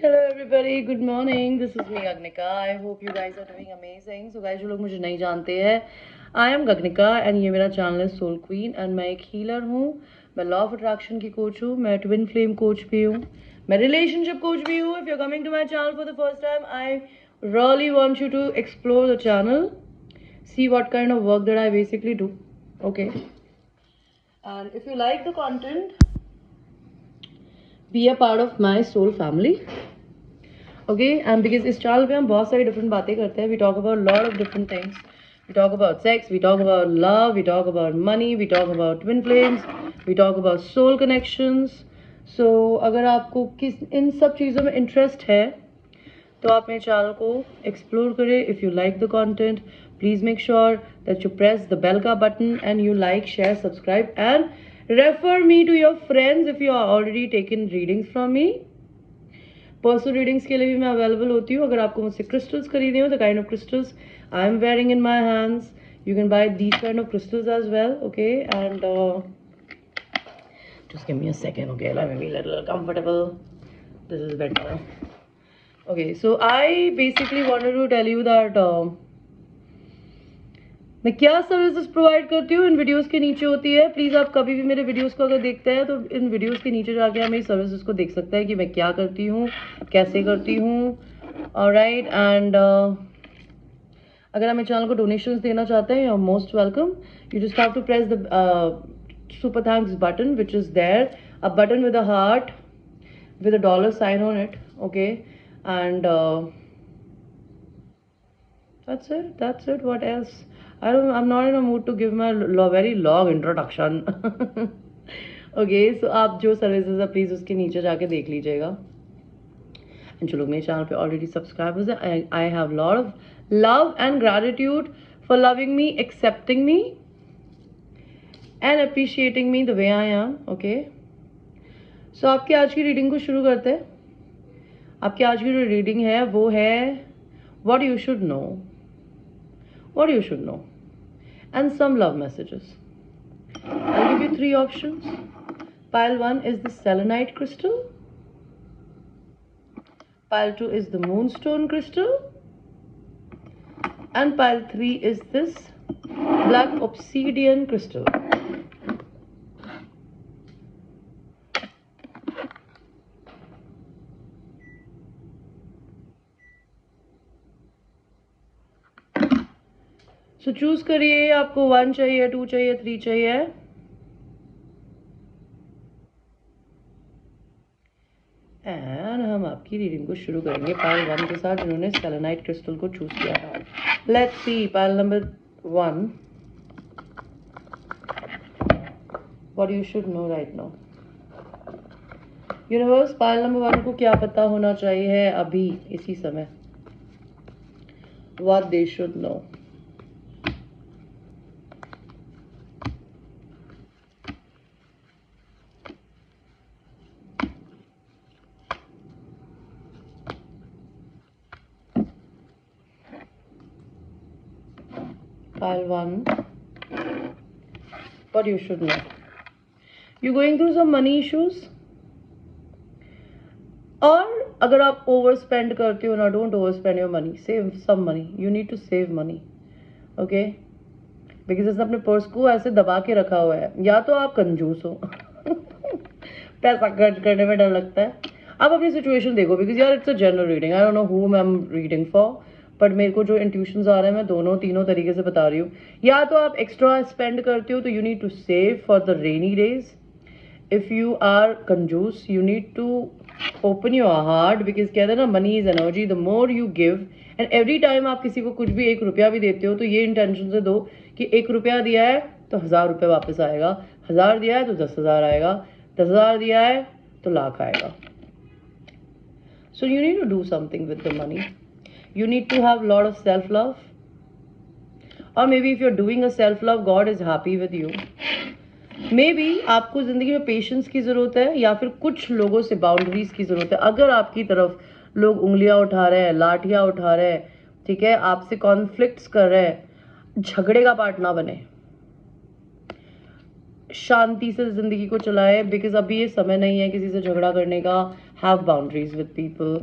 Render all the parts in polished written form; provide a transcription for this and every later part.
Hello everybody, good morning. This is me Gagnika. I hope you guys are doing amazing. So guys, जो लोग मुझे नहीं जानते हैं, I am Gagnika and ये मेरा चैनल है Soul Queen and मैं एक हीलर हूँ. मैं लॉ ऑफ अट्रैक्शन की कोच हूँ. मैं ट्विन फ्लेम कोच भी हूँ. मैं रिलेशनशिप कोच भी हूँ. If you're coming to my channel for the first time, I really want you to explore the channel, see what kind of work that I basically do. Okay. And if you like the content, be a part of my soul family. Okay, and because इस channel पे हम बहुत सारी different बातें करते हैं. We talk about lot of different things. We talk about sex, we talk about love, we talk about money, we talk about twin flames, we talk about soul connections. So अगर आपको इन सब चीज़ों में interest है तो आप मेरे channel को एक्सप्लोर करें. If you like the content, please make sure that you press the bell का button and you like, share, subscribe and refer me to your friends if you are already taken readings from me. Personal readings के लिए भी मैं available होती हूँ. अगर आपको मुझसे क्रिस्टल्स खरीदने हो, the kind of crystals I am wearing in my hands, you can buy these kind of crystals as well. Okay, and just give me a second. Okay, let me be a little comfortable. This is better. Okay, so I basically wanted to tell you that मैं क्या services provide करती हूँ इन videos के नीचे होती है. Please आप कभी भी मेरे वीडियोस को अगर देखते हैं तो इन वीडियोस के नीचे जाके आप मेरी सर्विसेज को देख सकते हैं कि मैं क्या करती हूँ, कैसे करती हूँ. ऑलराइट, एंड अगर आप मेरे चैनल को डोनेशंस देना चाहते हैं, you are most welcome. You just have to press the super thanks button which is there, a button with a heart with a dollar sign on it. Okay, and that's it. What else? I'm not in a mood to give my very long introduction. Okay, so आप जो services है please उसके नीचे जाके देख लीजिएगा. And जो लोग मेरे चैनल पे ऑलरेडी सब्सक्राइबर्स हैं, I have lot of love and gratitude for loving me, accepting me and appreciating me the way I am. Okay, so आपकी आज की रीडिंग को शुरू करते हैं. आपकी आज की जो रीडिंग है वो है what you should know. What you should know and some love messages. I'll give you 3 options. Pile 1 is the selenite crystal. Pile 2 is the moonstone crystal. And pile 3 is this black obsidian crystal. So choose करिए, आपको 1 चाहिए, 2 चाहिए, 3 चाहिए. And हम आपकी reading को शुरू करेंगे पाइल 1 के साथ, जिन्होंने सेलेनाइट क्रिस्टल को चूज किया था. Let's see pile number 1, what you should know right now. Universe, pile number 1 को क्या पता होना चाहिए अभी इसी समय. What they should know. Pile 1, what you should know. You're going through some money issues. और अगर आप ओवर स्पेंड करते हो ना, don't overspend your money, save some money. You need to save money. Okay, because इसने अपने purse को ऐसे दबा के रखा हुआ है. या तो आप कंजूस हो पैसा खर्च करने में डर लगता है. आप अपनी सिचुएशन देखो, बिकॉज यार it's a general reading. I don't know who I am reading for, but मेरे को जो इंट्यूशंस आ रहे हैं मैं तीनों तरीके से बता रही हूँ. या तो आप एक्स्ट्रा स्पेंड करते हो तो you need to save for the rainy days. If you are कंजूस, you need to open your heart, because कहते हैं ना money is energy. The more you give, and every time आप किसी को कुछ भी 1 रुपया भी देते हो तो ये इंटेंशन से दो कि 1 रुपया दिया है तो 1000 रुपये वापस आएगा, 1000 दिया है तो 10,000 आएगा, 10,000 दिया है तो लाख आएगा. So you need to do something with the money. You need to have a lot of self-love. Or maybe if you're doing a self-love, God is happy with you. Maybe आपको ज़िंदगी में पेशेंस की ज़रूरत है, या फिर कुछ लोगों से बाउंड्रीज की ज़रूरत है. अगर आपकी तरफ लोग उंगलियां उठा रहे हैं, लाठियां उठा रहे हैं, ठीक है, आपसे कॉन्फ्लिक्ट्स कर रहे हैं, झगड़े का पार्ट ना बने. शांति से ज़िंदगी को चलाए, बिकॉज अभी ये समय नहीं है किसी से झगड़ा करने का. have boundaries with people.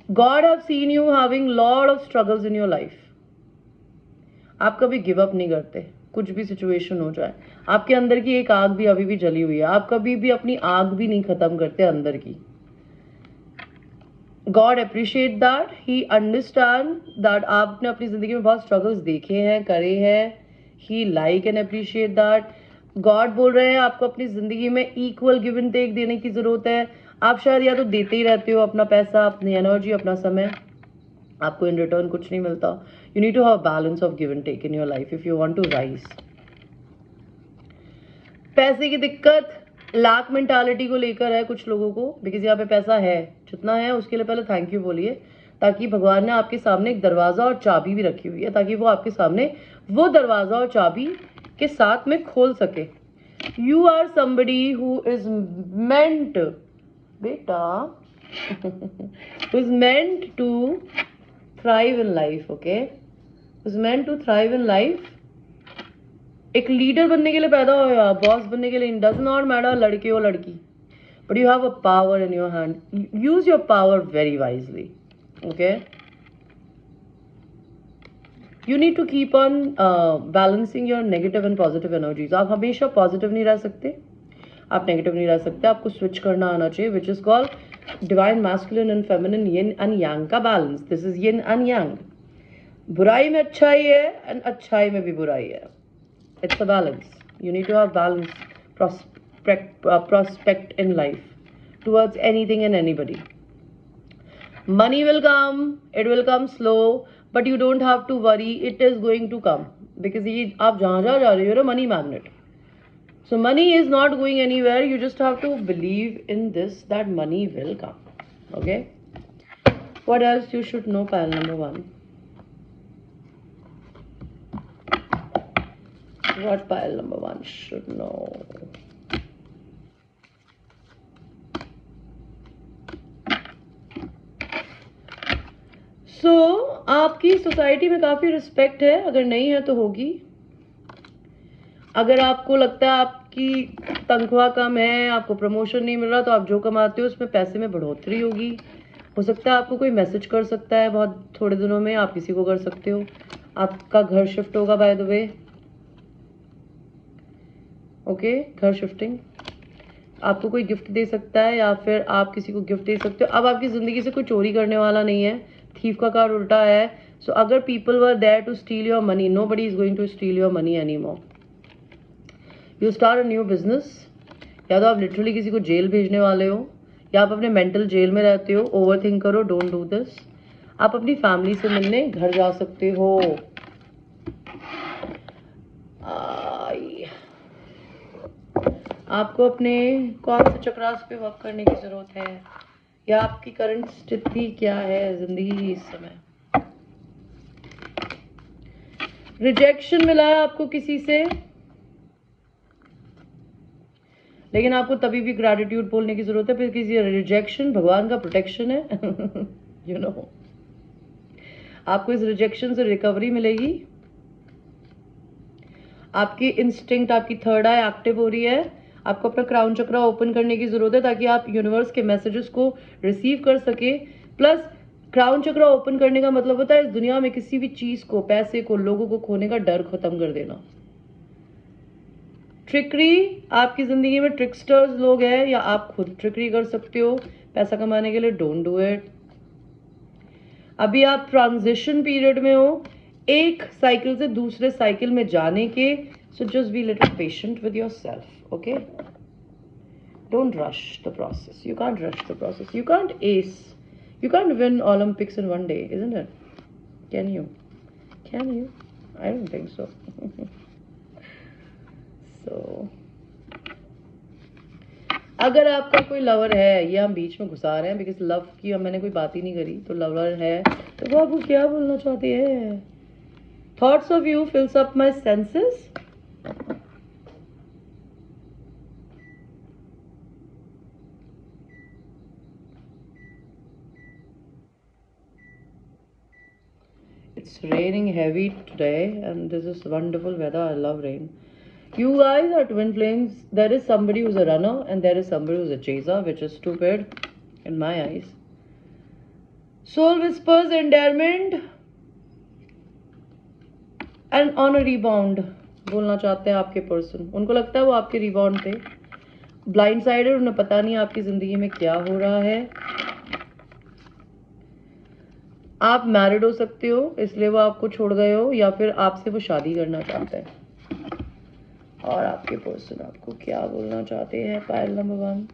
God have seen you having lot of struggles in your life. आप कभी गिव अप नहीं करते, कुछ भी सिचुएशन हो जाए। आपके अंदर की एक आग भी अभी भी जली हुई है, आप कभी भी अपनी आग भी नहीं खत्म करते अंदर की। God appreciate that, He understand that आपने अपनी जिंदगी में बहुत स्ट्रगल्स देखे हैं, करे हैं। He like and appreciate that. God बोल रहे हैं आपको अपनी जिंदगी में इक्वल गिव एंड टेक देने की जरूरत है। आप शायद या तो देते ही रहते हो अपना पैसा, अपनी एनर्जी, अपना समय, आपको इन रिटर्न कुछ नहीं मिलता। You need to have balance of give and take in your life if you want to rise. पैसे की दिक्कत लाख मेंटालिटी को लेकर है कुछ लोगों को, बिकॉज यहाँ पे पैसा है, जितना है उसके लिए पहले थैंक यू बोलिए, ताकि भगवान ने आपके सामने एक दरवाजा और चाबी भी रखी हुई है, ताकि वो आपके सामने वो दरवाजा और चाबी के साथ में खोल सके। You are somebody who is meant, बेटा, who is meant to thrive in life, okay, is meant to thrive in life. एक लीडर बनने के लिए पैदा हो या बॉस बनने के लिए, इन डज नॉट मैटर लड़के हो लड़की, but you have a power in your hand, use your power very wisely, okay. You need to keep on balancing your negative and positive energies. आप हमेशा पॉजिटिव नहीं रह सकते, आप नेगेटिव नहीं रह सकते, आपको स्विच करना आना चाहिए, which is called divine masculine and feminine, yin and yang का balance. This is yin and yang. बुराई में अच्छाई है एंड अच्छाई में भी बुराई है। It's a balance. You need to have balance, prospect in life towards anything and anybody. Money will come, it will come slow, but you don't have to worry, it is going to come, because ये आप जहाँ जा रहे हो, you're a money magnet. So money is not going anywhere, you just have to believe in this, that money will come, okay? What else you should know, pile number 1? What pile number 1 should know? So, आपकी society में काफ़ी respect है, अगर नहीं है तो होगी। अगर आपको लगता है आपकी तनख्वाह कम है, आपको प्रमोशन नहीं मिल रहा, तो आप जो कमाते हो उसमें पैसे में बढ़ोतरी होगी। हो सकता है आपको कोई मैसेज कर सकता है बहुत थोड़े दिनों में, आप किसी को कर सकते हो। आपका घर शिफ्ट होगा बाय द वे, ओके, घर शिफ्टिंग। आपको कोई गिफ्ट दे सकता है या फिर आप किसी को गिफ्ट दे सकते हो। अब आपकी ज़िंदगी से कोई चोरी करने वाला नहीं है, थीफ का कार्ड उल्टा है। सो अगर people were there to steal your money, nobody is going to steal your money any more. You start a new business, या तो आप लिटरली किसी को जेल भेजने वाले हो, या आप अपने मेंटल जेल में रहते हो। ओवर थिंक करो, डोंट डू दिस। आप अपनी फैमिली से मिलने घर जा सकते हो। आपको अपने कौन से चक्रास पे वर्क करने की जरूरत है, या आपकी करंट स्थिति क्या है जिंदगी की इस समय। रिजेक्शन मिला है आपको किसी से, लेकिन आपको तभी भी ग्रैटिट्यूड बोलने की जरूरत है, फिर किसी रिजेक्शन भगवान का प्रोटेक्शन है। यू नो, आपको इस रिजेक्शन से रिकवरी मिलेगी। आपकी इंस्टिंक्ट, आपकी थर्ड आई एक्टिव हो रही है। आपको अपना क्राउन चक्रा ओपन करने की जरूरत है, ताकि आप यूनिवर्स के मैसेजेस को रिसीव कर सके। प्लस क्राउन चक्रा ओपन करने का मतलब होता है इस दुनिया में किसी भी चीज को, पैसे को, लोगों को खोने का डर खत्म कर देना। ट्रिकरी, आपकी जिंदगी में ट्रिकस्टर्स लोग हैं, या आप खुद ट्रिकरी कर सकते हो पैसा कमाने के लिए। Don't do it. अभी आप ट्रांजिशन पीरियड में हो, एक साइकिल से दूसरे साइकिल में जाने के। So just be little patient with yourself, okay? Don't rush the process. You can't rush the process. You can't ace. You can't win Olympics in one day, isn't it? Can you? Can you? I don't think so. So, अगर आपका कोई lover है, ये हम बीच में घुसा रहे हैं बिकॉज लव की मैंने कोई बात ही नहीं करी, तो लवर है तो वो आपको क्या बोलना चाहती है। Thoughts of you फिल्स up my senses. It's raining heavy today and this is wonderful weather. I love rain. You guys are twin flames. There is somebody who's a runner and there is somebody who's a chaser, which is stupid. in my eyes. Soul whispers, endearment and on a rebound बोलना चाहते हैं आपके person. उनको लगता है वो आपके rebound थे, ब्लाइंड साइड है, उन्हें पता नहीं आपकी जिंदगी में क्या हो रहा है. आप मैरिड हो सकते हो इसलिए वो आपको छोड़ गए हो, या फिर आपसे वो शादी करना चाहते हैं. और आपके पर्सन आपको क्या बोलना चाहते हैं? Pile number 1,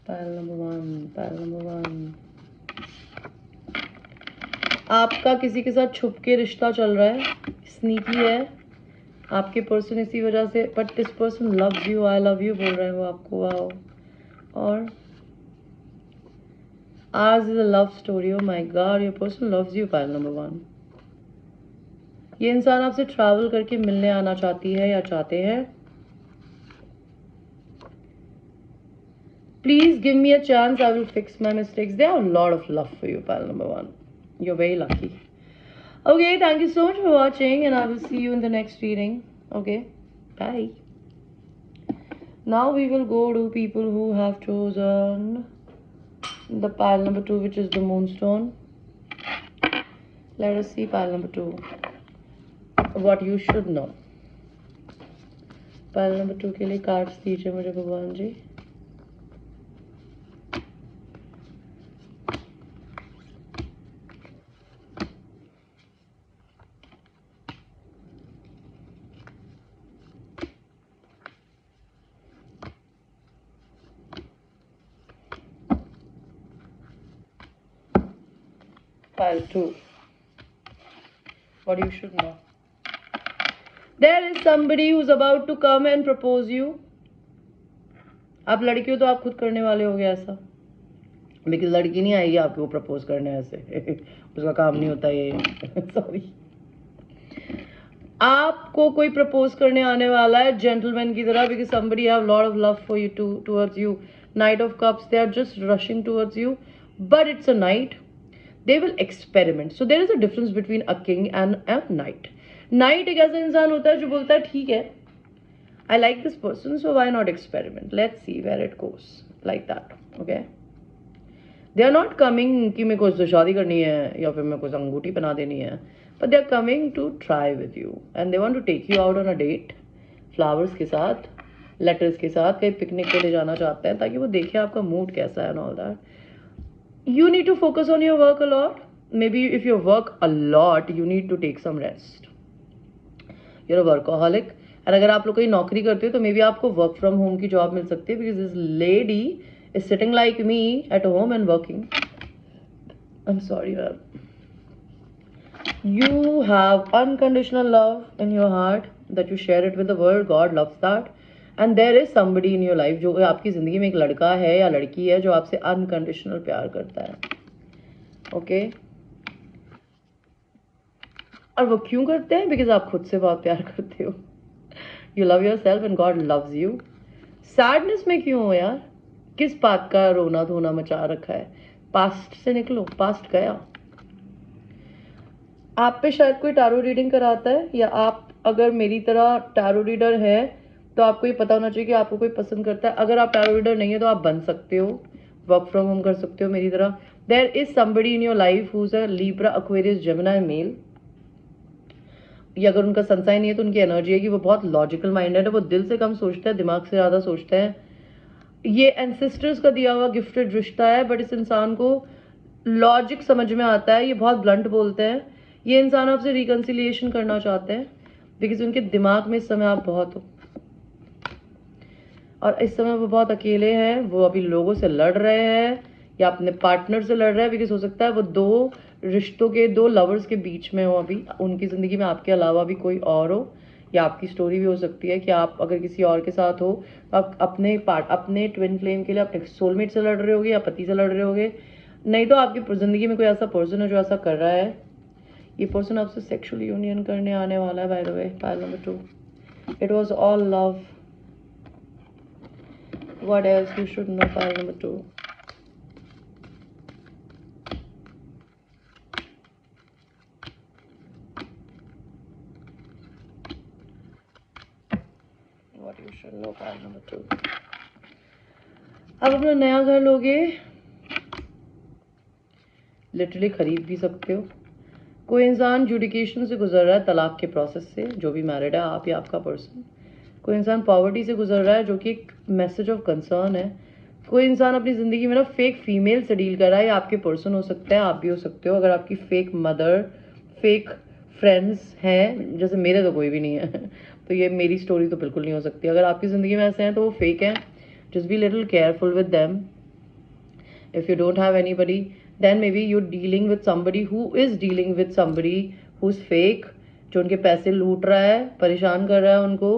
pile number 1, pile number 1. आपका किसी के साथ छुप के रिश्ता चल रहा है, स्नीकी है आपके पर्सन इसी वजह से, but this person loves you, I love you बोल रहे हैं वो आपको. वाओ. और ours is a love story. Oh my god, your person loves you. Pile number 1. ये इंसान आपसे ट्रैवल करके मिलने आना चाहती है या चाहते हैं. Please give me a chance, I will fix my mistakes. They have a lot of love for you, pal number 1. You're very lucky. Okay, thank you so much for watching, and I will see you in the next reading. Okay, bye. Now we will go to people who have chosen the pile number 2, which is the moonstone. Let us see pile number 2. What you should know. Pile number 2 के लिए cards दीजिए मुझे भगवान जी. Pile 2. What you should know. There is somebody who's about to come and propose you. आप लड़की हो तो आप खुद करने वाले होगे ऐसा, लेकिन लड़की नहीं आएगी आपको प्रपोज करने ऐसे. उसका काम नहीं होता ये. सॉरी. आपको कोई प्रपोज करने आने वाला है जेंटलमैन की तरह, because somebody have lot of love for you towards you. Knight of cups, they are just rushing towards you, but it's a knight. They will experiment. So there is a difference between a king and a knight. Knight एक ऐसा इंसान होता है जो बोलता है ठीक है, I like this person, so why not experiment? Let's see where it goes. Like that, okay? They are not coming कि मेरे को उससे शादी करनी है या फिर मेरे को अंगूठी पहना देनी है, but they are coming to try with you and they want to take you out on a date. Flowers के साथ, letters के साथ कहीं पिकनिक पे ले जाना चाहते हैं ताकि वो देखें आपका मूड कैसा है and all that. You need to focus on your work a lot. Maybe if you work a lot, you need to take some rest. You're a workaholic. और अगर आप लोग कोई नौकरी करते हो तो मे बी आपको वर्क फ्रॉम होम की जॉब मिल सकती है, because this lady is sitting like me at home and working. I am sorry ma'am. You have unconditional love in your heart that you share it with the world. God loves that and there is somebody in your life जो आपकी जिंदगी में एक लड़का है या लड़की है जो आपसे अनकंडीशनल प्यार करता है. ओके और वो क्यों करते हैं? बिकॉज आप खुद से बहुत प्यार करते हो. You love yourself and God loves you. Sadness में क्यों हो यार? किस बात का रोना धोना मचा रखा है? पास्ट से निकलो, पास्ट गया. आप पे शायद कोई टैरो रीडिंग कराता है, या आप अगर मेरी तरह टैरो रीडर है तो आपको ये पता होना चाहिए कि आपको कोई पसंद करता है. अगर आप टैरो रीडर नहीं है तो आप बन सकते हो, वर्क फ्रॉम होम कर सकते हो मेरी तरह. There is somebody in your life who is a Libra, Aquarius, Gemini male. या अगर उनका सनसाइन नहीं है तो उनकी एनर्जी है कि वो बहुत लॉजिकल माइंडेड है. वो दिल से कम सोचते हैं, दिमाग से ज़्यादा सोचते हैं. ये एंसेस्टर्स का दिया हुआ गिफ्टेड रिश्ता है, बट इस इंसान को लॉजिक समझ में आता है. ये बहुत ब्लंट बोलते हैं. ये इंसान आपसे रिकन्सिलिएशन करना चाहते हैं बिकॉज उनके दिमाग में इस समय आप बहुत हो और इस समय वो बहुत अकेले हैं. वो अभी लोगों से लड़ रहे हैं या अपने पार्टनर से लड़ रहे हैं, बिकॉज हो सकता है वो दो रिश्तों के, दो लवर्स के बीच में हो अभी. उनकी ज़िंदगी में आपके अलावा भी कोई और हो, या आपकी स्टोरी भी हो सकती है कि आप अगर किसी और के साथ हो तो आप अपने ट्विन फ्लेम के लिए अपने सोलमेट से लड़ रहे होगे या पति से लड़ रहे होगे. नहीं तो आपकी ज़िंदगी में कोई ऐसा पर्सन है जो ऐसा कर रहा है. ये पर्सन आपसे सेक्सुअल यूनियन करने आने वाला है. By the way, pile number 2, it was all love. What else you should know? Pile number 2. What you should know? Pile number 2. आप अपना नया घर लोगे, लिटरली खरीद भी सकते हो। कोई इंसान जुडिकेशन से गुजर रहा है, तलाक के प्रोसेस से, जो भी मैरिड है, आप या आपका पर्सन। कोई इंसान पॉवर्टी से गुजर रहा है, जो कि एक मैसेज ऑफ कंसर्न है। कोई इंसान अपनी ज़िंदगी में ना फेक फीमेल से डील कर रहा है, या आपके पर्सन हो सकते हैं, आप भी हो सकते हो। अगर आपकी फेक मदर, फेक फ्रेंड्स हैं, जैसे मेरे तो कोई भी नहीं है तो ये मेरी स्टोरी तो बिल्कुल नहीं हो सकती। अगर आपकी ज़िंदगी में ऐसे हैं तो वो फेक हैं। Just be little careful with them. If you don't have anybody, then maybe you're dealing with somebody who is dealing with somebody who's fake, जो उनके पैसे लूट रहा है, परेशान कर रहा है उनको।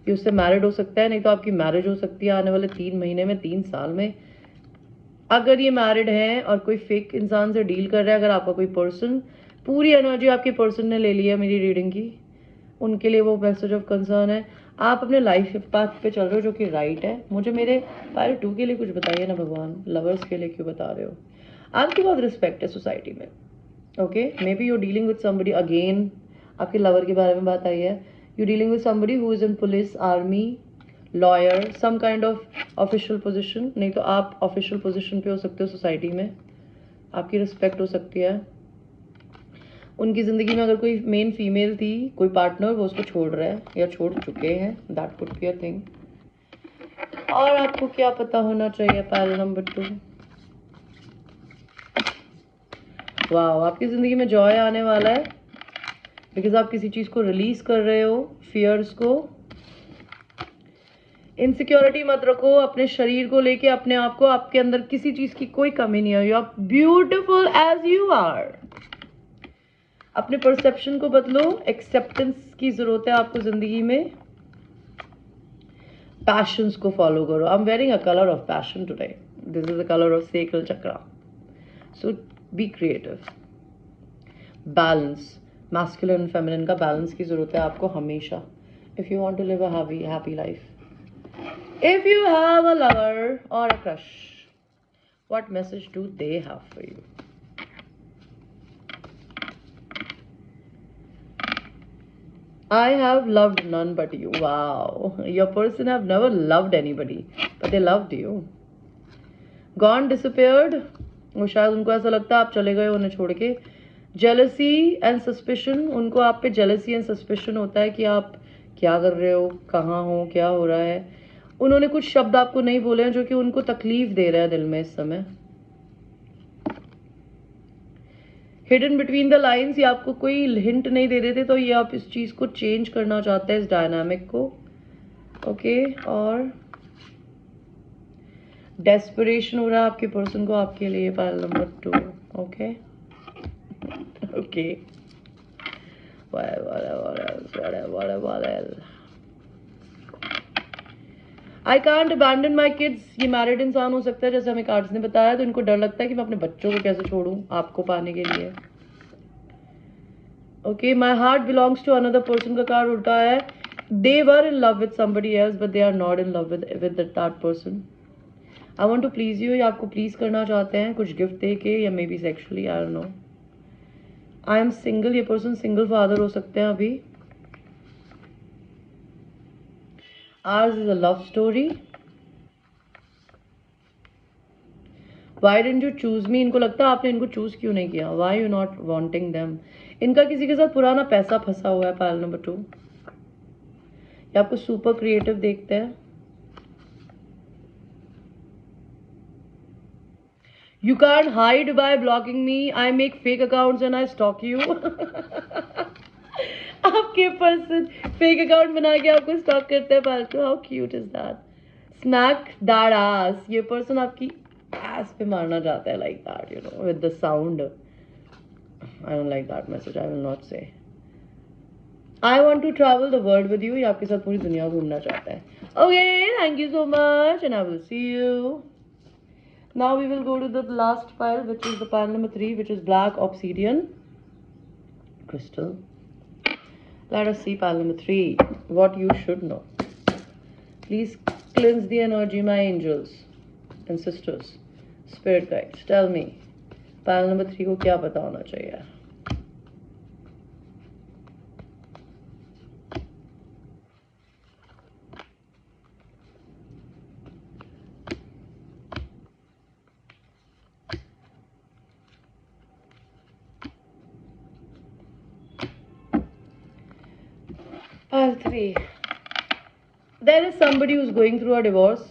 ये उससे मैरिड हो सकता है, नहीं तो आपकी मैरिज हो सकती है आने वाले 3 महीने में, 3 साल में। अगर ये मैरिड है और कोई फेक इंसान से डील कर रहा है, अगर आपका कोई पर्सन, पूरी एनर्जी आपके पर्सन ने ले ली है मेरी रीडिंग की, उनके लिए वो मैसेज ऑफ कंसर्न है। आप अपने लाइफ पाथ पे चल रहे हो, जो कि राइट है। मुझे मेरे पायरे 2 के लिए कुछ बताइए ना भगवान, लवर्स के लिए क्यों बता रहे हो? आपकी बहुत रिस्पेक्ट है सोसाइटी में, okay. Maybe you dealing with somebody, again आपके लवर के बारे में बात आई है। You dealing with somebody who is in police, army, lawyer, some kind of official position. नहीं तो आप ऑफिशियल पोजिशन पे हो सकते हो सोसाइटी में, आपकी रिस्पेक्ट हो सकती है। उनकी ज़िंदगी में अगर कोई मेन फीमेल थी, कोई पार्टनर, वो उसको छोड़ रहा है या छोड़ चुके हैं, that could be a thing. और आपको क्या पता होना चाहिए? Pile number 2। वाह, आपकी ज़िंदगी में जॉय आने वाला है, बिकॉज आप किसी चीज़ को रिलीज कर रहे हो, फियर्स को। इनसिक्योरिटी मत रखो अपने शरीर को लेके, अपने आप को। आपके अंदर किसी चीज़ की कोई कमी नहीं है। You are beautiful as you are. अपने परसेप्शन को बदलो। एक्सेप्टेंस की जरूरत है आपको जिंदगी में। पैशंस को फॉलो करो। I am wearing a colour of passion today. This is the colour of sacral chakra. So be creative. Balance, masculine and feminine का बैलेंस की जरूरत है आपको हमेशा, if you want to live a happy life. If you have a lover or a crush, what message do they have for you? I have loved none but you. Wow. Your person have never loved anybody, but they loved you. Gone, disappeared. वो शायद उनको ऐसा लगता है आप चले गए उन्हें छोड़ के। जेलसी एंड सस्पिशन, उनको आप पे जेलसी एंड सस्पिशन होता है कि आप क्या कर रहे हो, कहाँ हो, क्या हो रहा है। उन्होंने कुछ शब्द आपको नहीं बोले हैं जो कि उनको तकलीफ दे रहा है दिल में इस समय। हिडन बिटवीन द लाइन्स, ये आपको कोई हिंट नहीं दे रहे थे, तो ये आप इस चीज़ को चेंज करना चाहते हैं, इस डायनामिक को, ओके। और डेस्परेशन हो रहा है आपके पर्सन को आपके लिए, pile number 2, okay okay. I can't abandon my kids, ये मैरिड इंसान हो सकता है जैसे हमें कार्ड्स ने बताया, तो इनको डर लगता है कि मैं अपने बच्चों को कैसे छोड़ूं आपको पाने के लिए। Okay, my heart belongs to another person का कार्ड उल्टा है। They were in love with somebody else but they are not in love with that person. I want to please you, या आपको प्लीज करना चाहते हैं कुछ गिफ्ट दे के, या maybe sexually, I don't know. I am single, ये पर्सन सिंगल फादर हो सकते हैं अभी। Ours is a love story. Why didn't you choose me, इनको लगता है आपने इनको चूज क्यों नहीं किया। Why you not wanting them, इनका किसी के साथ पुराना पैसा फंसा हुआ है, पायल नंबर 2। या आपको सुपर क्रिएटिव देखते हैं। You can't hide by blocking me. I make fake accounts and I stalk you. आपके पर्सन फेक अकाउंट बना के आपको स्टॉक करते हैं फालतू। How cute is that? Smack that ass, ये पर्सन आपकी एस पे मारना चाहता है, like that, you know, with the sound. I don't like that message, I will not say. I want to travel the world with you, ये आपके साथ पूरी दुनिया घूमना चाहता है। Okay, thank you so much and I will see you. Now we will go to the last pile, which is the pile number 3, which is black obsidian crystal. Let us see pile number 3, what you should know. Please cleanse the energy, my angels and sisters, spirit guides. Tell me, pile number 3 को क्या पता होना चाहिए? See, there is somebody who is going through a divorce.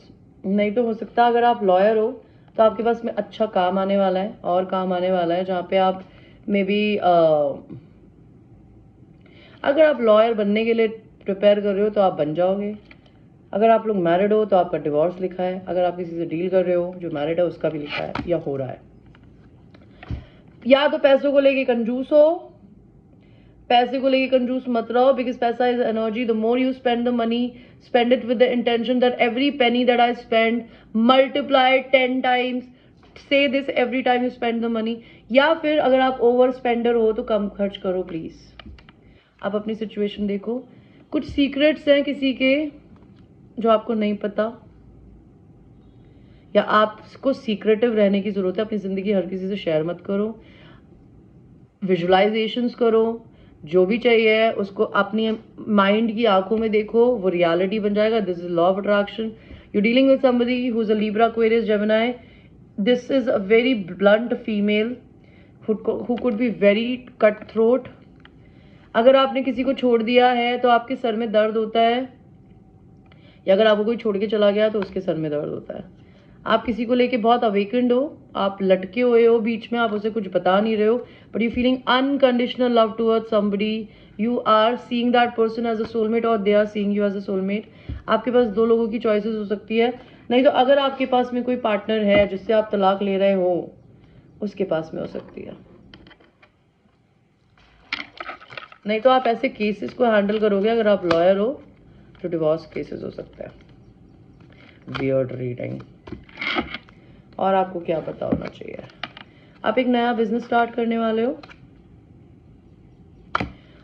नहीं तो हो सकता अगर आप लॉयर हो तो आपके पास में अच्छा काम आने वाला है, और काम आने वाला है जहाँ पे आप मे बी अगर आप लॉयर बनने के लिए प्रिपेयर कर रहे हो तो आप बन जाओगे। अगर आप लोग मैरिड हो तो आपका डिवोर्स लिखा है। अगर आप किसी से डील कर रहे हो जो मैरिड है उसका भी लिखा है या हो रहा है। या तो पैसों को लेके कंजूस हो, पैसे को लेके कंजूस मत रहो, बिकॉज पैसा is energy. The more you spend the money, spend it with the intention that every penny that I spend multiply 10 times. Say this every time you spend the money. या फिर अगर आप ओवर स्पेंडर हो तो कम खर्च करो please. आप अपनी सिचुएशन देखो। कुछ सीक्रेट्स हैं किसी के जो आपको नहीं पता, या आपको सीक्रेटिव रहने की जरूरत है। अपनी जिंदगी हर किसी से शेयर मत करो। विजुअलाइजेशंस करो, जो भी चाहिए है उसको अपनी माइंड की आंखों में देखो, वो रियलिटी बन जाएगा। This is law of attraction. You dealing with somebody who is a Libra, Aquarius, Gemini. This is a very blunt female who could be very cut throat. अगर आपने किसी को छोड़ दिया है तो आपके सर में दर्द होता है, या अगर आपको कोई छोड़ के चला गया तो उसके सर में दर्द होता है। आप किसी को लेके बहुत अवेकेंड हो, आप लटके हुए हो बीच में, आप उसे कुछ बता नहीं रहे हो, but you feeling unconditional love towards somebody. You are seeing that person as a soulmate or they are seeing you as a soulmate. आपके पास दो लोगों की चॉइसेस हो सकती है। नहीं तो अगर आपके पास में कोई पार्टनर है जिससे आप तलाक ले रहे हो, उसके पास में हो सकती है। नहीं तो आप ऐसे केसेस को हैंडल करोगे अगर आप लॉयर हो तो डिवोर्स केसेस हो सकता है। Weird reading. और आपको क्या पता होना चाहिए? आप एक नया बिजनेस स्टार्ट करने वाले हो,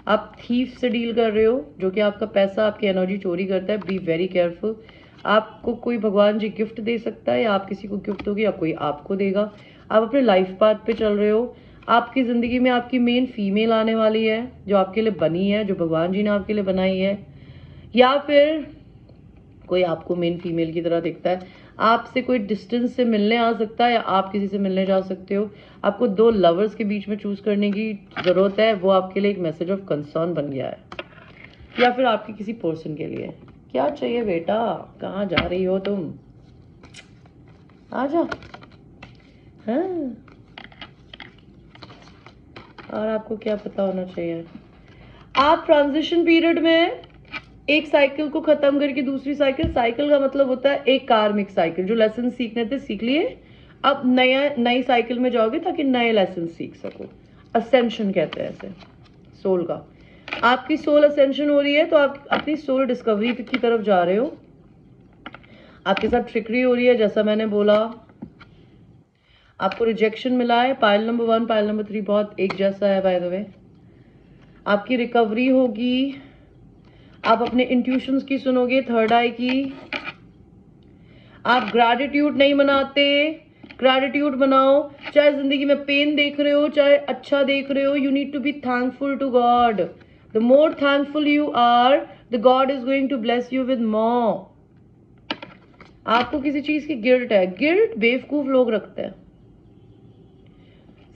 आप थीफ से डील कर रहे हो जो कि आपका पैसा, आपकी एनर्जी चोरी करता है। Be very careful. आपको कोई भगवान जी गिफ्ट दे सकता है, या आप किसी को गिफ्ट दोगे या कोई आपको देगा। आप अपने लाइफ पाथ पे चल रहे हो। आपकी जिंदगी में आपकी मेन फीमेल आने वाली है जो आपके लिए बनी है, जो भगवान जी ने आपके लिए बनाई है, या फिर कोई आपको मेन फीमेल की तरह दिखता है। आपसे कोई डिस्टेंस से मिलने आ सकता है, या आप किसी से मिलने जा सकते हो। आपको दो लवर्स के बीच में चूज करने की जरूरत है, वो आपके लिए एक मैसेज ऑफ कंसर्न बन गया है, या फिर आपके किसी पर्सन के लिए। क्या चाहिए बेटा, कहाँ जा रही हो तुम? आ जा। हाँ, और आपको क्या पता होना चाहिए? आप ट्रांजिशन पीरियड में एक साइकिल को खत्म करके दूसरी साइकिल, साइकिल का मतलब होता है एक कार्मिक साइकिल। जो लेसन सीखने थे सीख लिए, अब नई साइकिल में जाओगे ताकि नए लेसन सीख सको। असेंशन कहते हैं ऐसे सोल का। आपकी सोल असेंशन हो रही है तो आप अपनी सोल डिस्कवरी की तरफ जा रहे हो। आपके साथ ट्रिकरी हो रही है, जैसा मैंने बोला। आपको रिजेक्शन मिला है। पाइल नंबर 1, पाइल नंबर 3 बहुत एक जैसा है बाय द वे। आपकी रिकवरी होगी। आप अपने इंट्यूशंस की सुनोगे, थर्ड आई की। आप ग्रैटिट्यूड नहीं मनाते, ग्रैटिट्यूड बनाओ। चाहे जिंदगी में पेन देख रहे हो, चाहे अच्छा देख रहे हो, you need to be thankful to God. The more thankful you are, the God is going to bless you with more. आपको किसी चीज की गिल्ट है। गिल्ट बेवकूफ लोग रखते हैं।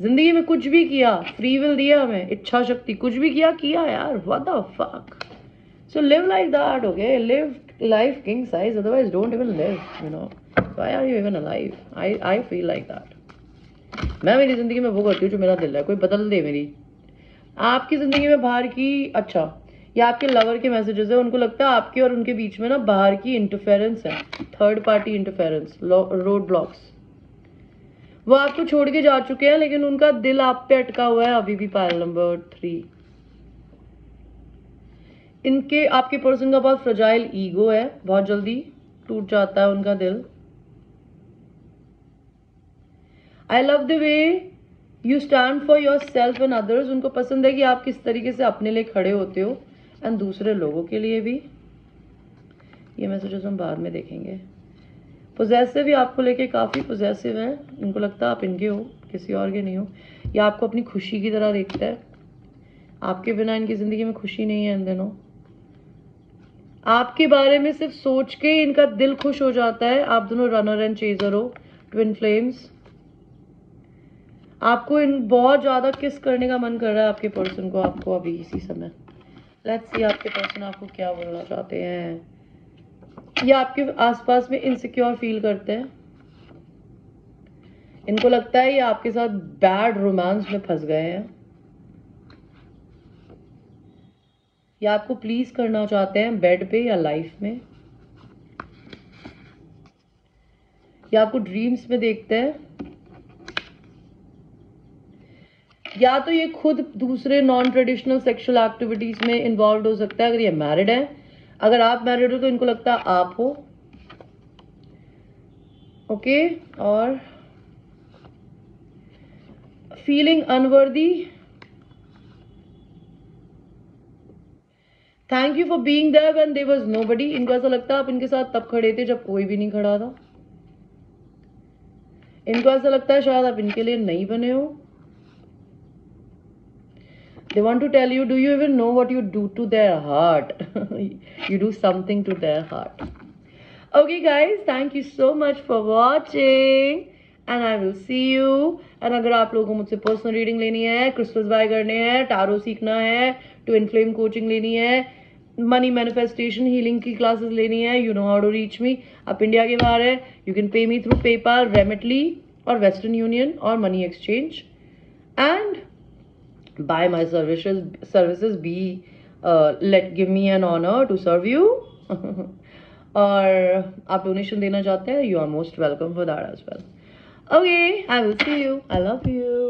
जिंदगी में कुछ भी किया, फ्री विल दिया हमें, इच्छा शक्ति, कुछ भी किया यार, what the fuck. So live like that, okay? Live life king size, otherwise don't even live, you know. Why are you even alive? I feel like that. मैं मेरी जिंदगी में वो करती हूँ जो मेरा दिल है, कोई बदल दे मेरी। आपकी जिंदगी में बाहर की, अच्छा, या आपके लवर के मैसेजेस है, उनको लगता है आपके और उनके बीच में ना बाहर की इंटरफेरेंस है, third party interference, road blocks. वो आपको छोड़ के जा चुके हैं लेकिन उनका दिल आप पे अटका हुआ है अभी भी। पाइल नंबर 3, इनके आपके पर्सन का बहुत फ्रजाइल ईगो है, बहुत जल्दी टूट जाता है उनका दिल। I love the way you stand for your self and others. उनको पसंद है कि आप किस तरीके से अपने लिए खड़े होते हो एंड दूसरे लोगों के लिए भी। ये मैसेजेस हम बाद में देखेंगे। पोजेसिव भी आपको लेके काफ़ी पोजेसिव है। इनको लगता है आप इनके हो, किसी और के नहीं हो, या आपको अपनी खुशी की तरह देखता है। आपके बिना इनकी ज़िंदगी में खुशी नहीं है इन दिनों। आपके बारे में सिर्फ सोच के इनका दिल खुश हो जाता है। आप दोनों रनर एंड चेजर हो, ट्विन फ्लेम्स। आपको इन बहुत ज्यादा किस करने का मन कर रहा है आपके पर्सन को, आपको अभी इसी समय। लेट्स सी आपके पर्सन आपको क्या बोलना चाहते हैं। ये आपके आसपास में इनसिक्योर फील करते हैं। इनको लगता है ये आपके साथ बैड रोमांस में फंस गए हैं। ये आपको प्लीज करना चाहते हैं बेड पे या लाइफ में। या आपको ड्रीम्स में देखते हैं। या तो ये खुद दूसरे नॉन ट्रेडिशनल सेक्सुअल एक्टिविटीज में इन्वॉल्व हो सकता है अगर ये मैरिड है। अगर आप मैरिड हो तो इनको लगता है आप हो। ओके और feeling unworthy. Thank you for being there when there was nobody. इनको ऐसा लगता है आप इनके साथ तब खड़े थे जब कोई भी नहीं खड़ा था। इनको ऐसा लगता है शायद आप इनके लिए नहीं बने हो। They want to tell you, do you even know what you do to their heart? You do something to their heart. Okay guys, thank you so much for watching and I will see you. And अगर आप लोगों को मुझसे personal reading लेनी है, crystals bye करने हैं, tarot सीखना है, टू इनफ्लेम कोचिंग लेनी है, मनी मैनिफेस्टेशन हीलिंग की क्लासेस लेनी है, you know how to reach me. आप इंडिया के बाहर है, you can pay me through PayPal, रेमिटली और वेस्टर्न यूनियन और money exchange and buy my services be give me an honor to serve you. और आप डोनेशन देना चाहते हैं, you are most welcome for that as well. Okay, I will see you. I love you.